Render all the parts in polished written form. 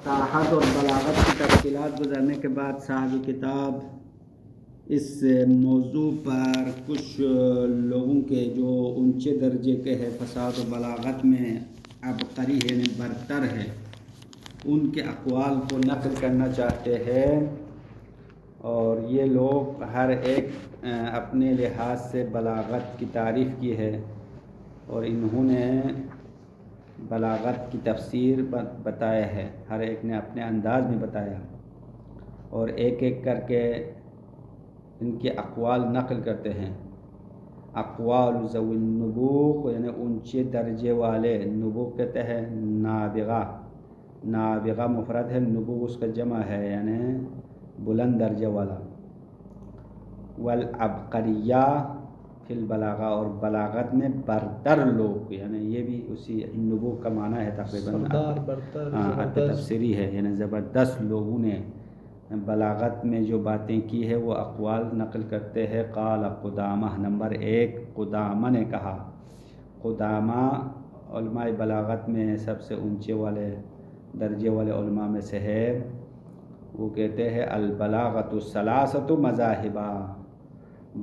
فصاحت اور بلاغت کی تفصیلات گزرنے کے بعد صاحب کتاب اس موضوع پر کچھ لوگوں کے جو اونچے درجے کے ہے فصاحت و بلاغت میں عبقری ہے یعنی برتر ہے، ان کے اقوال کو نقل کرنا چاہتے ہیں، اور یہ لوگ ہر ایک اپنے لحاظ سے بلاغت کی تعریف کی ہے، اور انہوں نے بلاغت کی تفسیر بتایا ہے، ہر ایک نے اپنے انداز میں بتایا، اور ایک ایک کر کے ان کے اقوال نقل کرتے ہیں۔ اقوال ذوی النبوغ یعنی اونچے درجے والے، نبوغ کہتے ہیں نابغہ، نابغہ مفرد ہے، نبوغ اس کا جمع ہے یعنی بلند درجے والا۔ والعبقریہ فی البلاغہ، اور بلاغت میں برتر لوگ، یعنی یہ بھی اسی نبوغ کا معنی ہے تقریباً، تفسیری ہے، یعنی زبردست لوگوں نے بلاغت میں جو باتیں کی ہے وہ اقوال نقل کرتے ہیں۔ قال قدامہ، نمبر 1 قدامہ نے کہا۔ قدامہ علماء بلاغت میں سب سے اونچے والے درجے والے علماء میں سے ہے۔ وہ کہتے ہیں البلاغۃ ثلاثۃ مذاہبہ،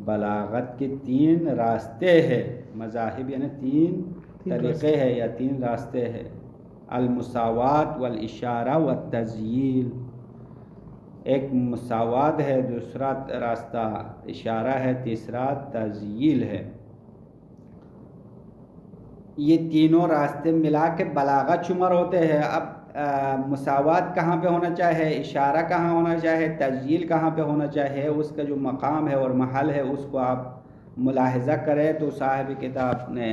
بلاغت کے 3 راستے ہیں، مذاہب یعنی 3 طریقے ہیں یا 3 راستے ہیں۔ المساوات والاشارہ والتذییل، ایک مساوات ہے، دوسرا راستہ اشارہ ہے، تیسرا تذییل ہے۔ یہ تینوں راستے ملا کے بلاغت شمار ہوتے ہیں۔ اب مساوات کہاں پہ ہونا چاہے، اشارہ کہاں ہونا چاہے، تذییل کہاں پہ ہونا چاہے، اس کا جو مقام ہے اور محل ہے اس کو آپ ملاحظہ کریں تو صاحب کتاب نے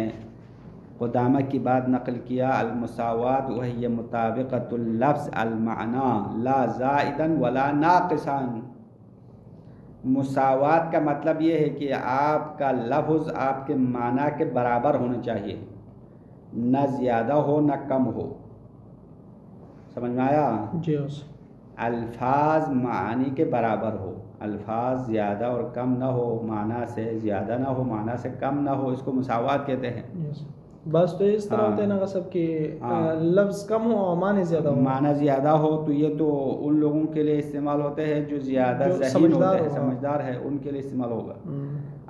قدامہ کی بات نقل کیا۔ المساوات وہی مطابقت اللفظ المعنی لا زائدا ولا ناقصا، مساوات کا مطلب یہ ہے کہ آپ کا لفظ آپ کے معنی کے برابر ہونا چاہیے، نہ زیادہ ہو نہ کم ہو۔ سمجھ میں آیا؟ جی۔ الفاظ معنی کے برابر ہو، الفاظ زیادہ اور کم نہ ہو، معنی سے زیادہ نہ ہو معنی سے کم نہ ہو، اس کو مساوات کہتے ہیں۔ بس تو اس طرح ہوتا ہے نا سب کہ لفظ کم ہو اور معنی زیادہ ہو، معنی زیادہ ہو تو یہ تو ان لوگوں کے لیے استعمال ہوتے ہیں جو زیادہ ذہین ہوتے ہیں، سمجھدار ہے، ان کے لیے استعمال ہوگا۔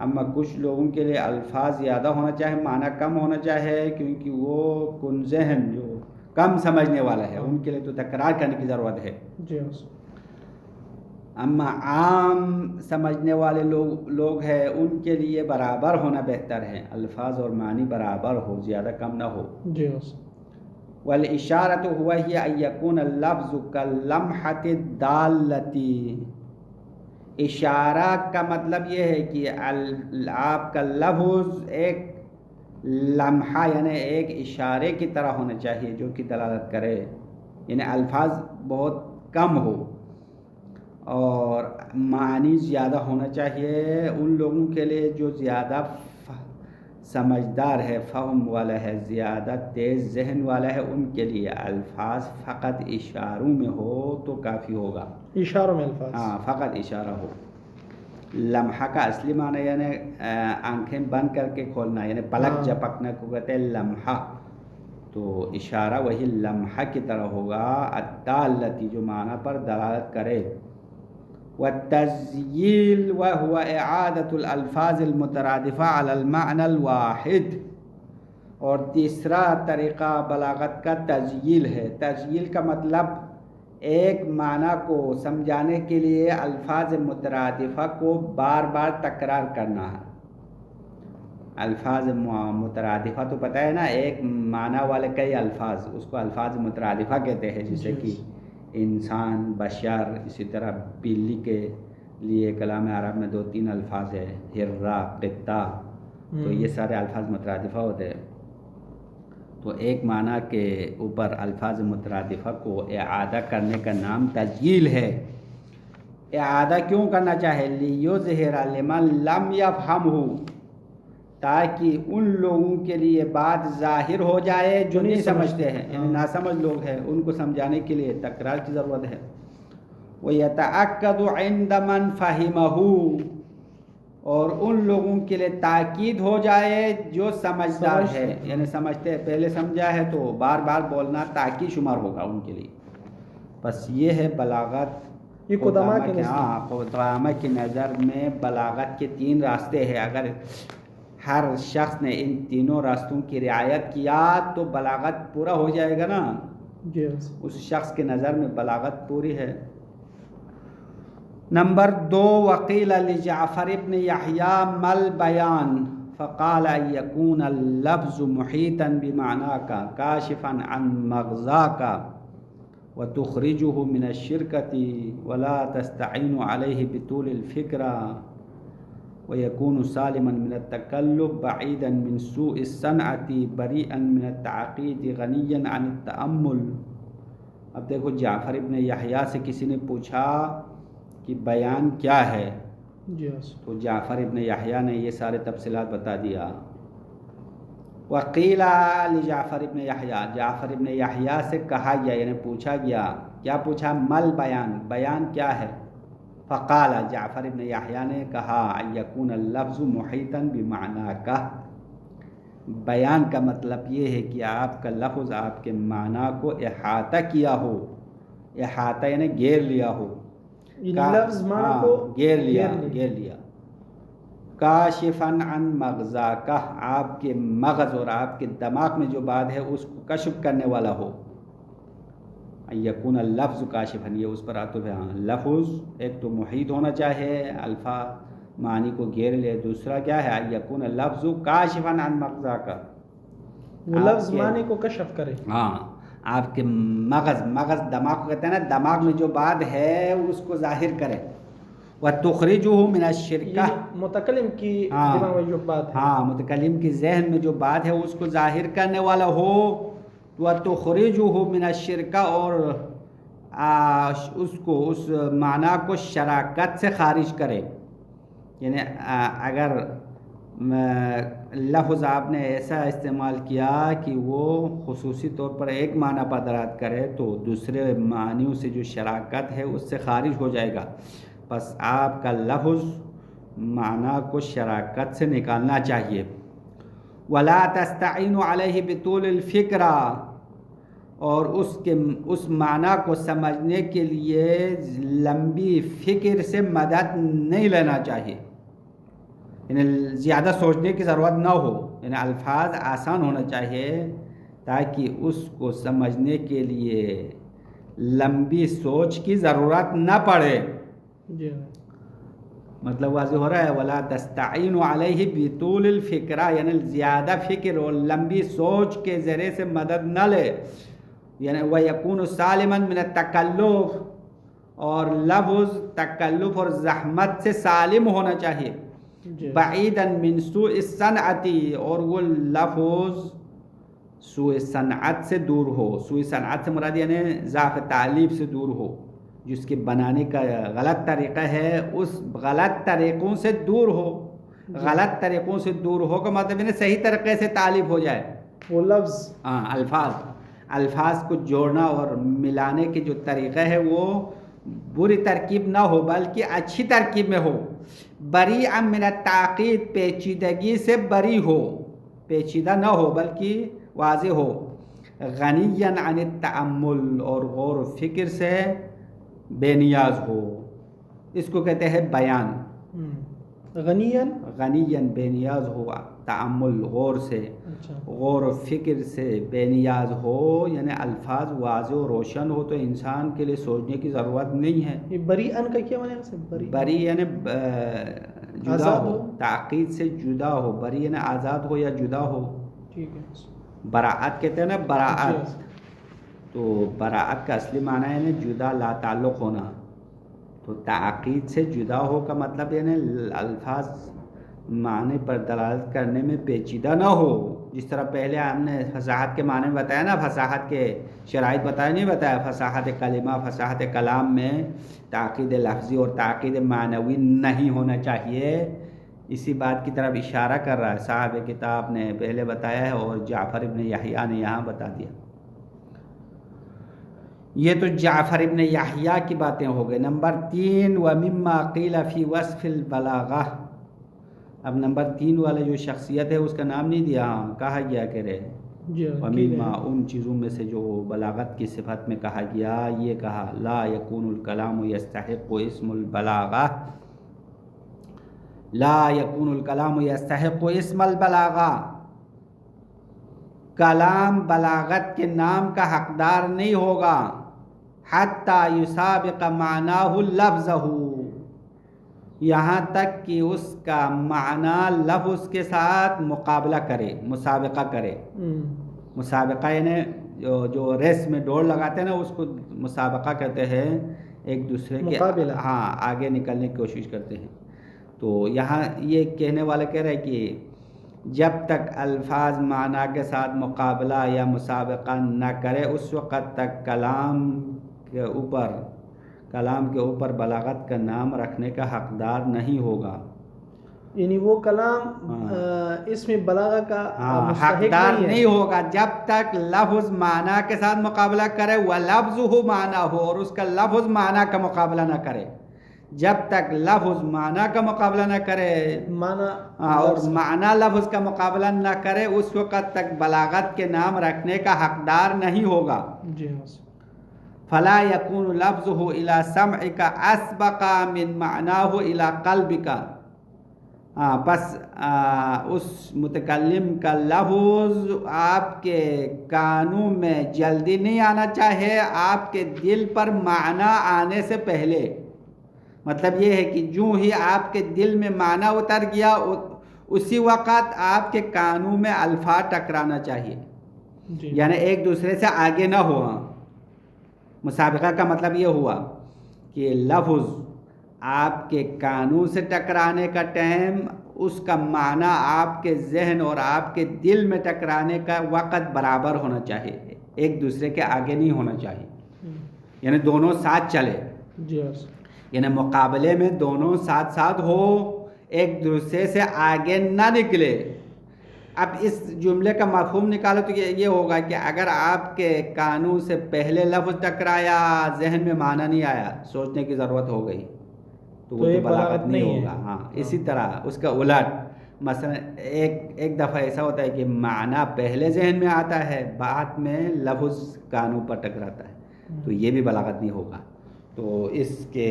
اما کچھ لوگوں کے لیے الفاظ زیادہ ہونا چاہے معنی کم ہونا چاہے، کیونکہ وہ کن ذہن جو کم سمجھنے والا ہے ان کے لیے تو تکرار کرنے کی ضرورت ہے۔ جی۔ اما عام سمجھنے والے لوگ ہیں ان کے لیے برابر ہونا بہتر ہے، الفاظ اور معنی برابر ہو، زیادہ کم نہ ہو۔ جی۔ والاشارۃ ہوا ہی ان یکون اللفظ کاللمحۃ الدالۃ، اشارہ کا مطلب یہ ہے کہ آپ کا لفظ ایک لمحہ یعنی ایک اشارے کی طرح ہونا چاہیے جو کہ دلالت کرے، یعنی الفاظ بہت کم ہو اور معنی زیادہ ہونا چاہیے۔ ان لوگوں کے لیے جو زیادہ سمجھدار ہے، فہم والا ہے، زیادہ تیز ذہن والا ہے، ان کے لیے الفاظ فقط اشاروں میں ہو تو کافی ہوگا۔ اشاروں میں الفاظ، ہاں، فقط اشارہ ہو۔ لمحہ کا اصلی معنی یعنی آنکھیں بند کر کے کھولنا، یعنی پلک جھپکنا کو کہتے ہیں لمحہ، تو اشارہ وہی لمحہ کی طرح ہوگا، الدالۃ جو معنی پر دلالت کرے۔ والتذییل وهو اعادۃ الالفاظ المترادفہ علی المعنی الواحد، اور تیسرا طریقہ بلاغت کا تذییل ہے۔ تذییل کا مطلب ایک معنی کو سمجھانے کے لیے الفاظ مترادفہ کو بار بار تکرار کرنا ہے۔ الفاظ مترادفہ تو پتہ ہے نا، ایک معنی والے کئی الفاظ، اس کو الفاظ مترادفہ کہتے ہیں، جیسے کہ انسان، بشر، اسی طرح بلی کے لیے کلام عرب میں 2-3 الفاظ ہیں، ہرہ، قطہ، تو یہ سارے الفاظ مترادفہ ہوتے ہیں۔ تو ایک معنی کے اوپر الفاظ مترادفہ کو اعادہ کرنے کا نام تذییل ہے۔ اعادہ کیوں کرنا چاہے؟ لیظہر لمن لم یفہمہ، تاکہ ان لوگوں کے لیے بات ظاہر ہو جائے جو نہیں سمجھتے ہیں، یعنی ناسمجھ لوگ ہیں، ان کو سمجھانے کے لیے تکرار کی ضرورت ہے۔ وَيَتَأَكَّدُ عِنْدَ مَنْ فَهِمَهُ، اور ان لوگوں کے لیے تاکید ہو جائے جو سمجھدار ہے، یعنی سمجھتے پہلے سمجھا ہے تو بار بار بولنا تاکید شمار ہوگا ان کے لیے۔ بس یہ ہے بلاغت. یہ قدامہ کے نزدیک. ہاں قدامہ کی نظر میں بلاغت کے 3 راستے ہیں. اگر ہر شخص نے ان تینوں راستوں کی رعایت کیا تو بلاغت پورا ہو جائے گا نا. اس شخص کی نظر میں بلاغت پوری ہے. نمبر 2 وقیل لجعفر ابن یحییٰ مل بیان فقال ان یکون اللفظ محیطا بمعناک کاشفا عن مغزاک وتخرجه من الشرکة ولا تستعین علیہ بطول الفکرة ويكون سالما من التكلف بعيدا من سوء الصنعة بريئا من التعقيد غنيا عن التأمل. اب دیکھو جعفر ابن یحییٰ سے کسی نے پوچھا کہ بیان کیا ہے, تو جعفر ابن یحییٰ نے یہ سارے تفصیلات بتا دیا. وقیل لجعفر ابن یحییٰ, جعفر ابن یحییٰ سے کہا گیا یعنی پوچھا گیا, کیا پوچھا؟ مل بیان, بیان کیا ہے؟ فقال جعفر ابن یحییٰ نے کہا ان یکون اللفظ محیطا بمعناک, بیان کا مطلب یہ ہے کہ آپ کا لفظ آپ کے معنی کو احاطہ کیا ہو. احاطہ یعنی گھیر لیا ہو, لفظ معنی کو گھیر لیا. کاشفا عن مغزاک, آپ کے مغز اور آپ کے دماغ میں جو بات ہے اس کو کشف کرنے والا ہو. یکون اللفظ کاشفا, یہ اس پر عطف ہے. لفظ ایک تو محیط ہونا چاہیے, الفاظ معنی کو گھیر لے. دوسرا کیا ہے؟ یکون اللفظ کاشفا عن مغزاک, وہ لفظ معنی کو کشف کرے. ہاں آپ کے مغز دماغ کو کہتے ہیں نا, دماغ میں جو بات ہے اس کو ظاہر کرے. وَتُخْرِجُهُ مِنَ الشِّرْكَةِ, متکلم کی دماغ میں جو بات ہے, ہاں متکلم کی ذہن میں جو بات ہے اس کو ظاہر کرنے والا ہو. وَتُخْرِجُهُ مِنَ الشِّرْكَةِ, اور اس کو اس معنی کو شراکت سے خارج کرے. یعنی اگر لفظ آپ نے ایسا استعمال کیا کہ وہ خصوصی طور پر ایک معنی پر دلالت کرے تو دوسرے معنیوں سے جو شراکت ہے اس سے خارج ہو جائے گا. بس آپ کا لفظ معنی کو شراکت سے نکالنا چاہیے. ولا تستعین علیہ بطول الفکرہ, اور اس معنی کو سمجھنے کے لیے لمبی فکر سے مدد نہیں لینا چاہیے. یعنی زیادہ سوچنے کی ضرورت نہ ہو, یعنی الفاظ آسان ہونا چاہیے تاکہ اس کو سمجھنے کے لیے لمبی سوچ کی ضرورت نہ پڑے. مطلب واضح ہو رہا ہے؟ ولا تستعین علیہ بطول الفکرہ, یعنی زیادہ فکر اور لمبی سوچ کے ذریعے سے مدد نہ لے. یعنی وَيَكُونُ سَالِمًا مِنَ التَّكَلُّفِ, اور لفظ تکلف اور زحمت سے سالم ہونا چاہیے. بعیداً من سوء الصنعة, اور وہ لفظ سوء صنعت سے دور ہو. سوء صنعت سے مراد یعنی ضعف تعلیف سے دور ہو, جس کے بنانے کا غلط طریقہ ہے اس غلط طریقوں سے دور ہو. غلط طریقوں سے دور ہو کا مطلب یعنی صحیح طریقے سے تعلیف ہو جائے. وہ لفظ الفاظ کو جوڑنا اور ملانے کے جو طریقہ ہے وہ بری ترکیب نہ ہو بلکہ اچھی ترکیب میں ہو. بریء من التعقید, پیچیدگی سے بری ہو, پیچیدہ نہ ہو بلکہ واضح ہو. غنی عن التأمل, اور غور و فکر سے بے نیاز ہو. اس کو کہتے ہیں بیان. غنی بے نیاز ہو, تأمل غور سے, غور و فکر سے بے نیاز ہو, یعنی الفاظ واضح و روشن ہو تو انسان کے لیے سوچنے کی ضرورت نہیں ہے. یہ بریئن کا کیا معنی ہے؟ بری یعنی جدا ہو, تعقید سے جدا ہو. بری یعنی آزاد ہو یا جدا ہو. ٹھیک ہے. براءت کہتے ہیں نا, براءت, تو براءت کا اصلی معنی ہے جدا, لا تعلق ہونا. تو تعقید سے جدا ہو کا مطلب یعنی الفاظ معنی پر دلالت کرنے میں پیچیدہ نہ ہو. جس طرح پہلے ہم نے فصاحت کے معنی میں بتایا نا, فصاحت کے شرائط نہیں بتایا. فصاحت کلمہ, فصاحت کلام میں تعقید لفظی اور تعقید معنوی نہیں ہونا چاہیے. اسی بات کی طرف اشارہ کر رہا ہے صاحب کتاب نے پہلے بتایا ہے اور جعفر ابن یحییٰ نے یہاں بتا دیا. یہ تو جعفر ابن یحییٰ کی باتیں ہو گئے. نمبر 3 وَمِمَّا قِيلَ فِي وَصْفِ الْبَلَاغَةِ. اب نمبر 3 والا جو شخصیت ہے اس کا نام نہیں دیا, کہا گیا کہ رہے جی وَمِمَّا ان چیزوں میں سے جو بلاغت کی صفت میں کہا گیا، یہ کہا لا یکون الکلام یستحق اسم البلاغہ، لا یکون الکلام یستحق اسم البلاغہ، کلام بلاغت کے نام کا حقدار نہیں ہوگا حتیٰ یسابق معناہ لفظہ، یہاں تک کہ اس کا معنی لفظ کے ساتھ مقابلہ کرے، مسابقہ کرے۔ مسابقہ یعنی جو ریس میں دوڑ لگاتے ہیں نا، اس کو مسابقہ کہتے ہیں، ایک دوسرے کے آگے نکلنے کی کوشش کرتے ہیں۔ تو یہاں یہ کہنے والا کہہ رہے کہ جب تک الفاظ معنی کے ساتھ مقابلہ یا مسابقہ نہ کرے، اس وقت تک کلام کے اوپر بلاغت کا نام رکھنے کا حقدار نہیں ہوگا۔ یعنی وہ کلام اس میں بلاغہ کا حقدار نہیں ہوگا جب تک لفظ معنی کے ساتھ مقابلہ کرے، وَلَفْظُهُ معنی ہو، اور اس کا لفظ معنی کا مقابلہ نہ کرے۔ جب تک لفظ معنی کا مقابلہ نہ کرے اور معنی لفظ کا مقابلہ نہ کرے، اس وقت تک بلاغت کے نام رکھنے کا حقدار نہیں ہوگا۔ فلا يكون لفظه الى سمعك اسبق من معناه الى قلبك، بس اس متکلم کا لفظ آپ کے کانوں میں جلدی نہیں آنا چاہے آپ کے دل پر معنی آنے سے پہلے۔ مطلب یہ ہے کہ جو ہی آپ کے دل میں معنی اتر گیا، اسی وقت آپ کے کانوں میں الفاظ ٹکرانا چاہیے، یعنی ایک دوسرے سے آگے نہ ہوا۔ مسابقہ کا مطلب یہ ہوا کہ لفظ آپ کے کانوں سے ٹکرانے کا ٹائم، اس کا معنی آپ کے ذہن اور آپ کے دل میں ٹکرانے کا وقت برابر ہونا چاہیے، ایک دوسرے کے آگے نہیں ہونا چاہیے، یعنی دونوں ساتھ چلے، یعنی مقابلے میں دونوں ساتھ ساتھ ہو، ایک دوسرے سے آگے نہ نکلے۔ اب اس جملے کا مفہوم نکالو تو یہ ہوگا کہ اگر آپ کے کانوں سے پہلے لفظ ٹکرایا، ذہن میں معنی نہیں آیا، سوچنے کی ضرورت ہو گئی، تو وہ تو بلاغت نہیں ہوگا۔ ہاں، اسی طرح اس کا الٹ، مثلا ایک دفعہ ایسا ہوتا ہے کہ معنی پہلے ذہن میں آتا ہے، بعد میں لفظ کانوں پر ٹکراتا ہے، تو یہ بھی بلاغت نہیں ہوگا۔ تو اس کے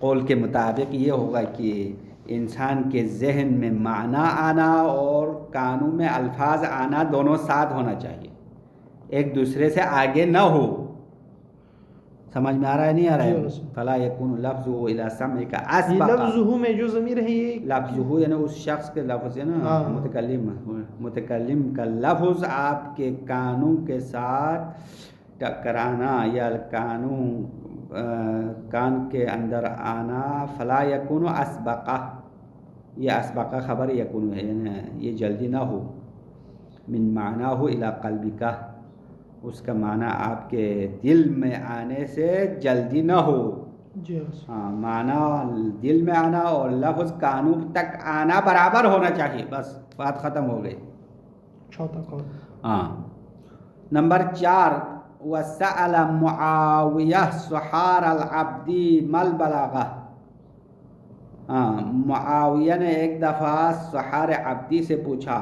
قول کے مطابق یہ ہوگا کہ انسان کے ذہن میں معنی آنا اور کانوں میں الفاظ آنا دونوں ساتھ ہونا چاہیے، ایک دوسرے سے آگے نہ ہو۔ سمجھ میں آ رہا ہے نہیں آ رہا ہے؟ فلا یکون لفظہ الی سمعک اسبق، لفظہ میں جو ضمیر ہے یہ لفظہ یعنی اس شخص کے لفظ ہے نا، متکلم کا لفظ آپ کے کانوں کے ساتھ ٹکرانا یا کان کے اندر آنا، فلا یکون اسبقہ، یہ اسبقہ خبر یکون ہے، یعنی یہ جلدی نہ ہو، من معناہ الی قلبک، اس کا معنی آپ کے دل میں آنے سے جلدی نہ ہو۔ ہاں، معنی دل میں آنا اور لفظ کانوں تک آنا برابر ہونا چاہیے، بس بات ختم ہو گئی۔ چوتھا قول، ہاں، نمبر 4، وَسَأَلَ مُعَاوِيَةُ سُحَارَ الْعَبْدِ مَا الْبَلَاغَةُ، معاویہ نے ایک دفعہ سحار عبدی سے پوچھا۔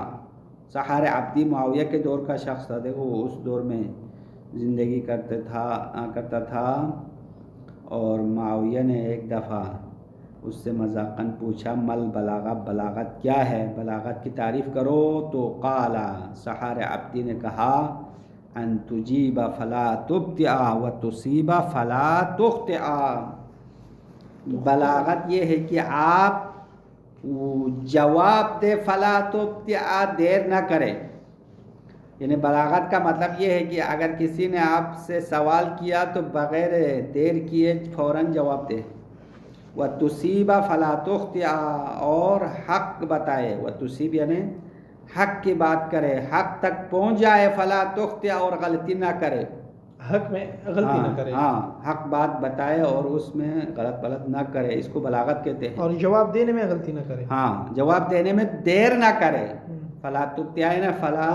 سحار عبدی معاویہ کے دور کا شخص تھا، دیکھو اس دور میں زندگی کرتا تھا، اور معاویہ نے ایک دفعہ اس سے مذاقاً پوچھا، مل بلاغہ، بلاغت کیا ہے، بلاغت کی تعریف کرو۔ تو قال، سحار عبدی نے کہا، ان تجیب فلا تبتع وتصیب فلا تخطئ، بلاغت یہ ہے کہ آپ جواب دے، فلا تبتع، دیر نہ کرے، یعنی بلاغت کا مطلب یہ ہے کہ اگر کسی نے آپ سے سوال کیا تو بغیر دیر کیے فوراً جواب دے، وتصیب فلا تخطئ، اور حق بتائے، وتصیب یعنی حق کی بات کرے، حق تک پہنچ جائے، فلا تخطئ، اور غلطی نہ کرے، حق میں غلطی نہ کرے، ہاں، حق بات بتائے اور اس میں غلط نہ کرے، اس کو بلاغت کہتے ہیں۔ اور جواب دینے میں غلطی نہ کرے، ہاں، جواب دینے میں دیر نہ کرے، فلا تبتع نا، فلا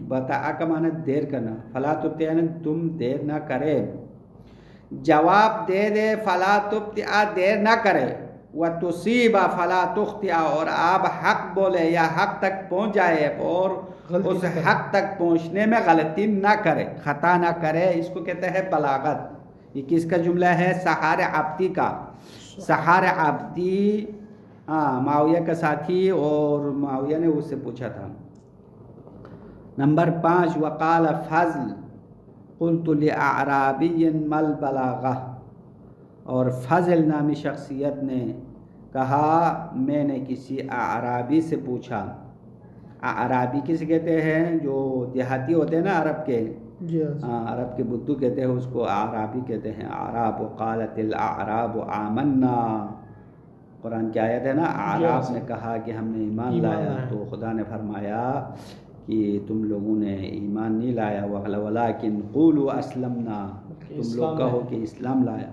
بتا کا معنی دیر کرنا، فلا تبتع تم دیر نہ کرے، جواب دے، فلا تبتع، دیر نہ کرے، وتصیب فلا تخطئ، اور آپ حق بولے یا حق تک پہنچ جائے اور اس حق تک پہنچنے میں غلطی نہ کرے، خطا نہ کرے، اس کو کہتے ہیں بلاغت۔ یہ کس کا جملہ ہے؟ سحار عبدی کا۔ سحار عبدی معاویہ کا ساتھی، اور معاویہ نے اس سے پوچھا تھا۔ نمبر 5، وقال فضل قلت لأعرابی ما البلاغہ، اور فضل نامی شخصیت نے کہا میں نے کسی اعرابی سے پوچھا۔ اعرابی کسے کہتے ہیں؟ جو دیہاتی ہوتے ہیں نا عرب کے، عرب کے بدو کہتے ہیں اس کو، اعرابی کہتے ہیں۔ اعراب قالت الاعراب آمنا، قرآن کی آیت ہے نا، اعراب نے کہا کہ ہم نے ایمان لایا، تو خدا نے فرمایا کہ تم لوگوں نے ایمان نہیں لایا، ولیکن قولوا اسلمنا، تم لوگ کہو کہ اسلام لایا،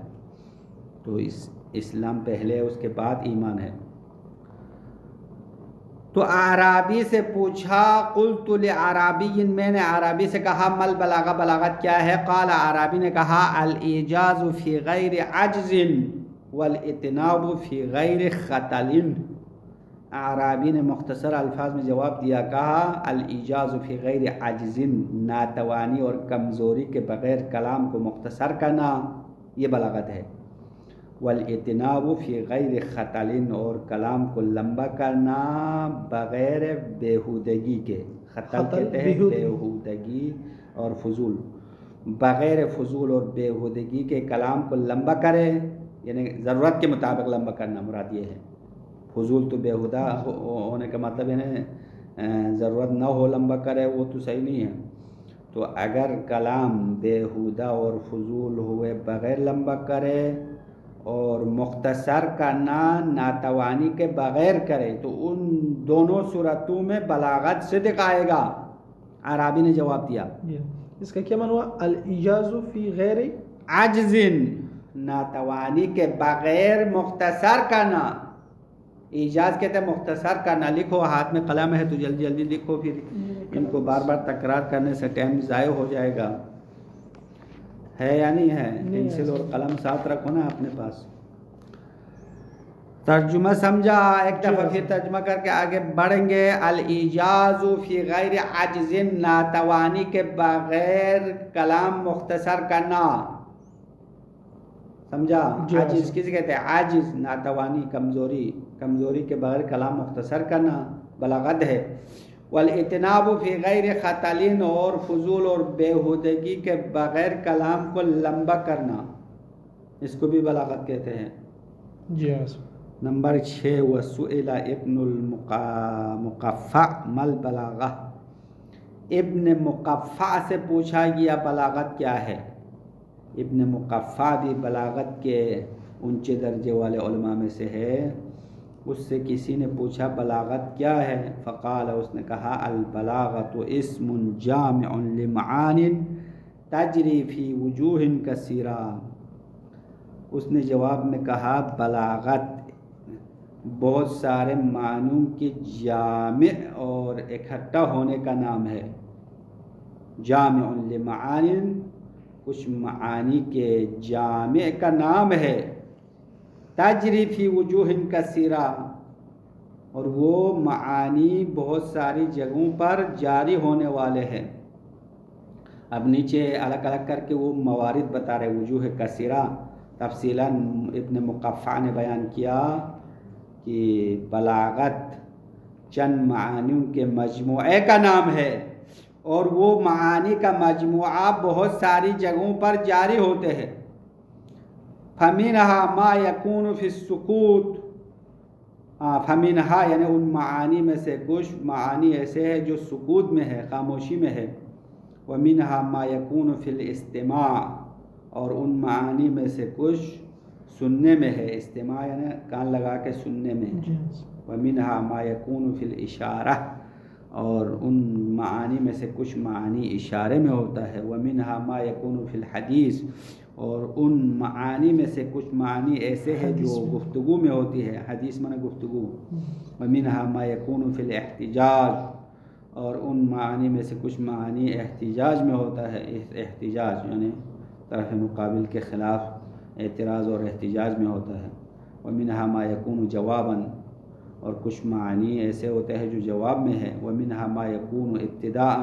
تو اسلام پہلے اس کے بعد ایمان ہے۔ تو اعرابی سے پوچھا، قلت لعرابی، میں نے عربی سے کہا مل بلاغہ، بلاغت کیا ہے؟ قال، عربی نے کہا الاعجاز فی غیر عجز والاتناب فی غیر خطل۔ اعرابی نے مختصر الفاظ میں جواب دیا، کہا الاعجاز فی غیر عجز، ناتوانی اور کمزوری کے بغیر کلام کو مختصر کرنا یہ بلاغت ہے، والاتناب فی غیر خطل، اور کلام کو لمبا کرنا بغیر بیہودگی کے، خطل کہتے ہیں بیہودگی اور فضول، بغیر فضول اور بیہودگی کے کلام کو لمبا کرے، یعنی ضرورت کے مطابق لمبا کرنا مراد یہ ہے۔ فضول تو بیہودہ ہونے کا مطلب ہے ضرورت نہ ہو لمبا کرے، وہ تو صحیح نہیں ہے۔ تو اگر کلام بیہودہ اور فضول ہوئے بغیر لمبا کرے اور مختصر کرنا ناتوانی کے بغیر کرے، تو ان دونوں صورتوں میں بلاغت صدق آئے گا۔ عربی نے جواب دیا۔ اس کا کیا معنی ہوا؟ الاعجاز فی غیر عجز، ناتوانی کے بغیر مختصر کرنا، ایجاز کہتے ہیں مختصر کرنا۔ لکھو، ہاتھ میں قلم ہے تو جلدی جلدی لکھو، پھر ان کو بار بار تکرار کرنے سے ٹائم ضائع ہو جائے گا۔ ہے یا نہیں ہے؟ پنسل اور قلم ساتھ رکھو نا اپنے پاس۔ ترجمہ سمجھا؟ ایک دفعہ پھر ترجمہ کر کے آگے بڑھیں گے۔ الاعجاز فی غیر عجز، ناتوانی کے بغیر کلام مختصر کرنا، سمجھا؟ عاجز کسے کہتے ہیں؟ عاجز، ناتوانی، کمزوری کے بغیر کلام مختصر کرنا بلاغت ہے۔ والاطناب فی غیر خطل، اور فضول اور بیہودگی کے بغیر کلام کو لمبا کرنا، اس کو بھی بلاغت کہتے ہیں۔ نمبر 6، وسئل ابن المقفع ما البلاغہ، ابن مقفع سے پوچھا گیا بلاغت کیا ہے۔ ابن مقفع بھی بلاغت کے اونچے درجے والے علماء میں سے ہے۔ اس سے کسی نے پوچھا بلاغت کیا ہے، فقال، اس نے کہا البلاغۃ اسم جامع لمعان تجری فی وجوہ کثیرہ۔ اس نے جواب میں کہا بلاغت بہت سارے معنوں کے جامع اور اکٹھا ہونے کا نام ہے۔ جامع لمعان، کچھ معانی کے جامع کا نام ہے۔ تجری فی وجوہ کثیرہ، اور وہ معانی بہت ساری جگہوں پر جاری ہونے والے ہیں۔ اب نیچے الگ الگ کر کے وہ موارد بتا رہے، وجوہ کثیرہ تفصیلاً ابن مقفع نے بیان کیا کہ بلاغت چند معانیوں کے مجموعے کا نام ہے، اور وہ معانی کا مجموعہ بہت ساری جگہوں پر جاری ہوتے ہیں۔ فَمِنْهَا مَا يَكُونُ فِي السُّكُوتِ، فَمِنْهَا یعنی ان معانی میں سے کچھ معانی ایسے ہیں جو سکوت میں ہے، خاموشی میں ہے۔ وَمِنْهَا مَا يَكُونُ فِي الْإِسْتِمَاعِ، اور ان معانی میں سے کچھ سننے میں ہے، استماع یعنی کان لگا کے سننے میں۔ وَمِنْهَا مَا يَكُونُ فِي الْإِشَارَةِ، اور ان معانی میں سے کچھ معانی اشارے میں ہوتا ہے۔ وَمِنْهَا مَا يَكُونُ فِي الْحَدِيثِ، اور ان معانی میں سے کچھ معانی ایسے ہیں جو گفتگو میں ہوتی ہے، حدیث معنی گفتگو۔ وَمِنْهَا مَا يَكُونُ فِي الْاحْتِجَاجِ، اور ان معانی میں سے کچھ معانی احتجاج میں ہوتا ہے۔ احتجاج یعنی طرف مقابل کے خلاف اعتراض اور احتجاج میں ہوتا ہے۔ ومنها ما يكون جوابا، اور کچھ معنی ایسے ہوتے ہیں جو جواب میں ہے، ومنها ما يكون ابتداء،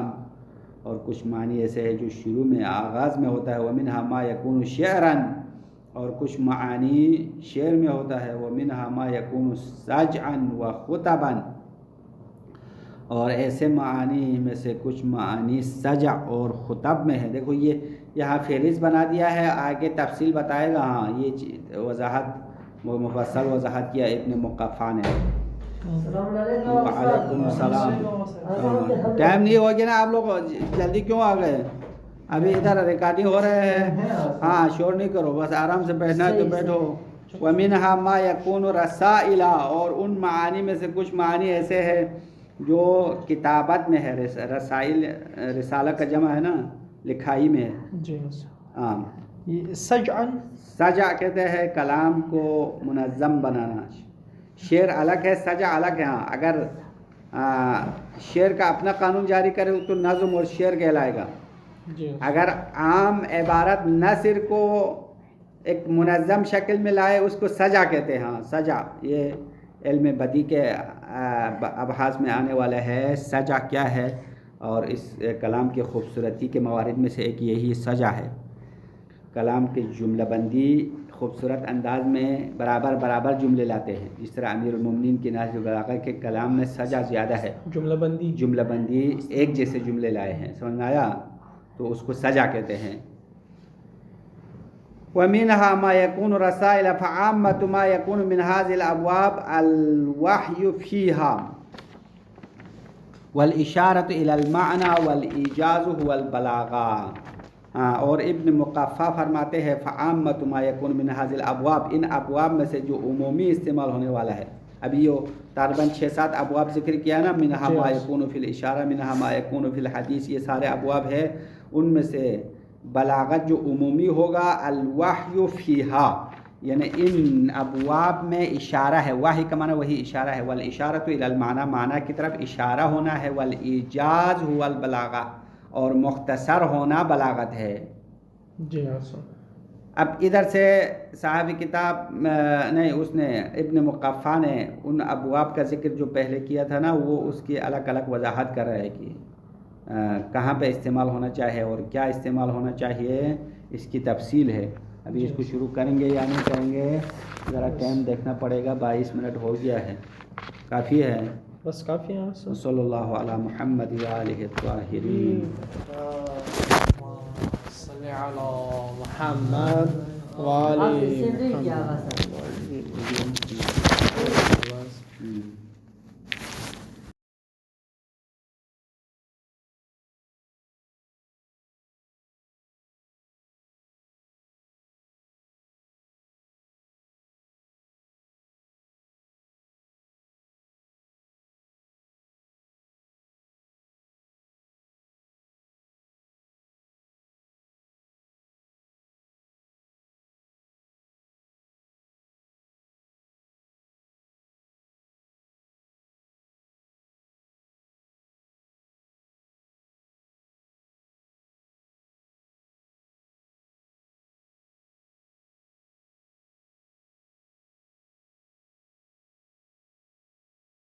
اور کچھ معنی ایسے ہیں جو شروع میں آغاز میں ہوتا ہے، ومنها ما يكون شعرا، اور کچھ معنی شعر میں ہوتا ہے، ومنها ما يكون سجعا وخطبا، اور ایسے معانی میں سے کچھ معانی سجع اور خطب میں ہے۔ دیکھو یہ یہاں فہرست بنا دیا ہے، آگے تفصیل بتائے گا۔ ہاں یہ وضاحت وہ مفصل وضاحت کیا ابن مقفع نے۔ وعلیکم السلام۔ ٹائم نہیں ہو گیا نا، آپ لوگ جلدی کیوں آ گئے؟ ابھی ادھر ریکارڈنگ ہو رہے ہیں، ہاں شور نہیں کرو، بس آرام سے بیٹھنا ہے تو بیٹھو۔ وَمِنْهَا مَا يَكُونُ رَسَائِلَ، اور ان معانی میں سے کچھ معانی ایسے ہیں جو کتابت میں ہے۔ رسائل رسالہ کا جمع ہے نا، لکھائی میں ہے۔ جی ہاں، یہ سجعا، سجع کہتے ہیں کلام کو منظم بنانا۔ شعر الگ ہے، سجع الگ ہے۔ ہاں اگر شعر کا اپنا قانون جاری کرے تو نظم اور شعر کہلائے گا۔ اگر عام عبارت نثر کو ایک منظم شکل میں لائے اس کو سجع کہتے ہیں۔ ہاں سجع یہ علم بدیع کے ابحاث میں آنے والا ہے، سجع کیا ہے، اور اس کلام کی خوبصورتی کے موارد میں سے ایک یہی سجع ہے۔ کلام کی جملہ بندی خوبصورت انداز میں برابر برابر جملے لاتے ہیں، جس طرح امیر المومنین کی نہج البلاغہ کے کلام میں سجع زیادہ ہے، جملہ بندی ایک جیسے جملے لائے ہیں۔ سمجھ میں آیا؟ تو اس کو سجع کہتے ہیں۔ وَمِنْهَا مَا يَكُونُ رَسَائِلَ فَعَامَّةُ مَا يَكُونُ مِنْ هَذِهِ الْأَبْوَابِ الْوَحْيُ فِيهَا وَالْإِشَارَةُ إِلَى الْمَعْنَى وَالْإِيجَازُ هُوَ الْبَلَاغَةُ۔ اور ابن مقفع فرماتے ہیں فَعَامَّةُ مَا يَكُونُ مِنْ هَذِهِ الْأَبْوَابِ، ان ابواب میں سے جو عمومی استعمال ہونے والا ہے۔ ابھی یہ تقریباً 6-7 ابواب ذکر کیا نا، مِنْهَا مَا يَكُونُ فِي الْإِشَارَةِ مِنْهَا مَا يَكُونُ فِي الْحَدِيثِ، یہ سارے ابواب ہے۔ ان میں سے بلاغت جو عمومی ہوگا الوحی فیہا، یعنی ان ابواب میں اشارہ ہے۔ وحی کا معنی وہی اشارہ ہے، والاشارۃ الی المعنی، معنی کی طرف اشارہ ہونا ہے، والایجاز هو البلاغہ، اور مختصر ہونا بلاغت ہے۔ جی ہاں۔ اب ادھر سے صاحب کتاب نہیں، اس نے ابن مقفع نے ان ابواب کا ذکر جو پہلے کیا تھا نا، وہ اس کی الگ الگ وضاحت کر رہے ہیں کہ کہاں پہ استعمال ہونا چاہیے اور کیا استعمال ہونا چاہیے، اس کی تفصیل ہے۔ ابھی اس کو شروع کریں گے یا نہیں کریں گے، ذرا ٹائم دیکھنا پڑے گا۔ 22 منٹ ہو گیا ہے، کافی ہے، بس کافی ہے۔ صلی اللہ علی محمد وآلہ الطاہرین۔ صلی علی محمد وآلہ محمد۔